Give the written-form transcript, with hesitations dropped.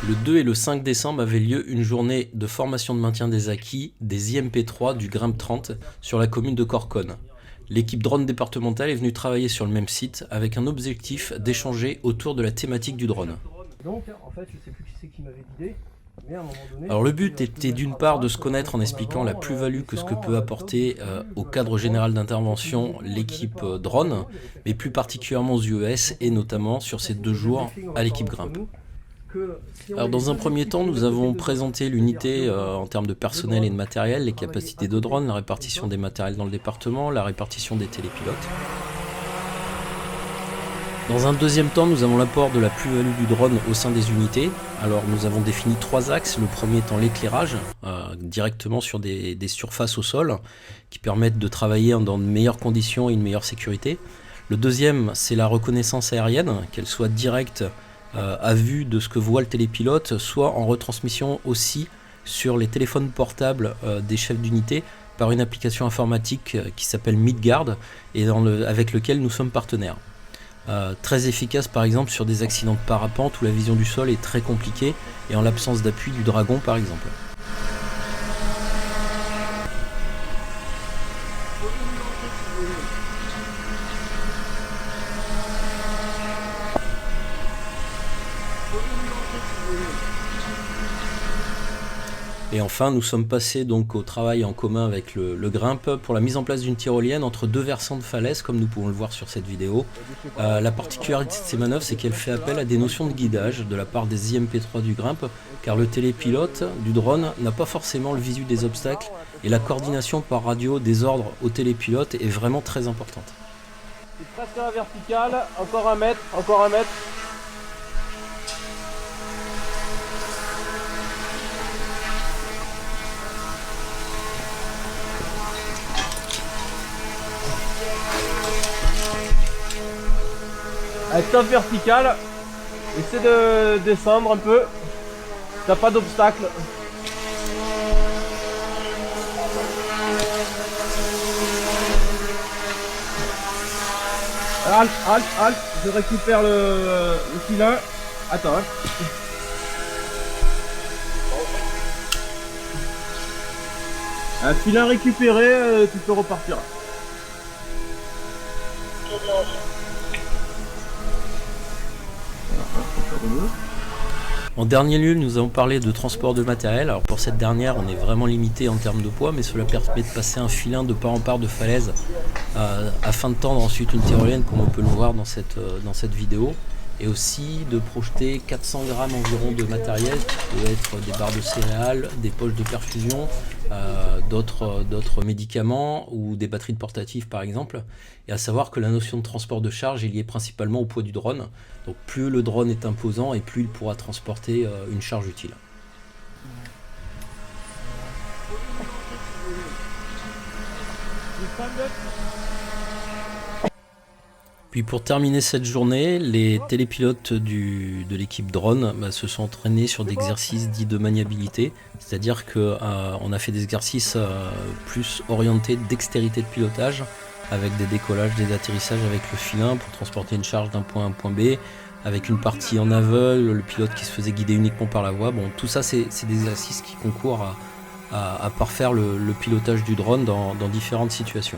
Le 2 et le 5 décembre avait lieu une journée de formation de maintien des acquis des IMP3 du Grimpe 30 sur la commune de Corconnes. L'équipe drone départementale est venue travailler sur le même site avec un objectif d'échanger autour de la thématique du drone. Donc, en fait, je sais plus qui c'est qui m'avait guidé, mais à un moment donné... Alors le but était d'une part de se connaître en expliquant la plus-value que ce que peut apporter au cadre général d'intervention l'équipe drone, mais plus particulièrement aux UES et notamment sur ces 2 jours à l'équipe Grimpe. Alors dans un premier temps, nous avons présenté l'unité en termes de personnel et de matériel, les capacités de drone, la répartition des matériels dans le département, la répartition des télépilotes. Dans un deuxième temps, nous avons l'apport de la plus-value du drone au sein des unités. Alors nous avons défini 3 axes, le premier étant l'éclairage, directement sur des surfaces au sol, qui permettent de travailler dans de meilleures conditions et une meilleure sécurité. Le deuxième, c'est la reconnaissance aérienne, qu'elle soit directe à vue de ce que voit le télépilote, soit en retransmission aussi sur les téléphones portables des chefs d'unité par une application informatique qui s'appelle Midgard et avec lequel nous sommes partenaires. Très efficace par exemple sur des accidents de parapente où la vision du sol est très compliquée et en l'absence d'appui du dragon par exemple. Et enfin, nous sommes passés donc au travail en commun avec le Grimpe pour la mise en place d'une tyrolienne entre 2 versants de falaise, comme nous pouvons le voir sur cette vidéo. La particularité de ces manœuvres, c'est qu'elle fait appel à des notions de guidage de la part des IMP3 du Grimpe, car le télépilote du drone n'a pas forcément le visu des obstacles, et la coordination par radio des ordres au télépilote est vraiment très importante. C'est presque à la verticale, encore 1 mètre, encore 1 mètre. Allez, top vertical, essaie de descendre un peu, t'as pas d'obstacle. Halte, je récupère le filin. Attends. Un filin récupéré, tu peux repartir. En dernier lieu, nous avons parlé de transport de matériel. Alors pour cette dernière, on est vraiment limité en termes de poids, mais cela permet de passer un filin de part en part de falaise afin de tendre ensuite une tyrolienne, comme on peut le voir dans cette vidéo, et aussi de projeter 400 grammes environ de matériel, qui peut être des barres de céréales, des poches de perfusion, d'autres médicaments ou des batteries de portatifs par exemple. Et à savoir que la notion de transport de charge est liée principalement au poids du drone. Donc plus le drone est imposant et plus il pourra transporter une charge utile. Puis pour terminer cette journée, les télépilotes de l'équipe drone se sont entraînés sur des exercices dits de maniabilité, c'est-à-dire qu'on a fait des exercices plus orientés dextérité de pilotage, avec des décollages, des atterrissages avec le filin pour transporter une charge d'un point A à un point B, avec une partie en aveugle, le pilote qui se faisait guider uniquement par la voix. Bon, tout ça c'est des exercices qui concourent à parfaire le pilotage du drone dans différentes situations.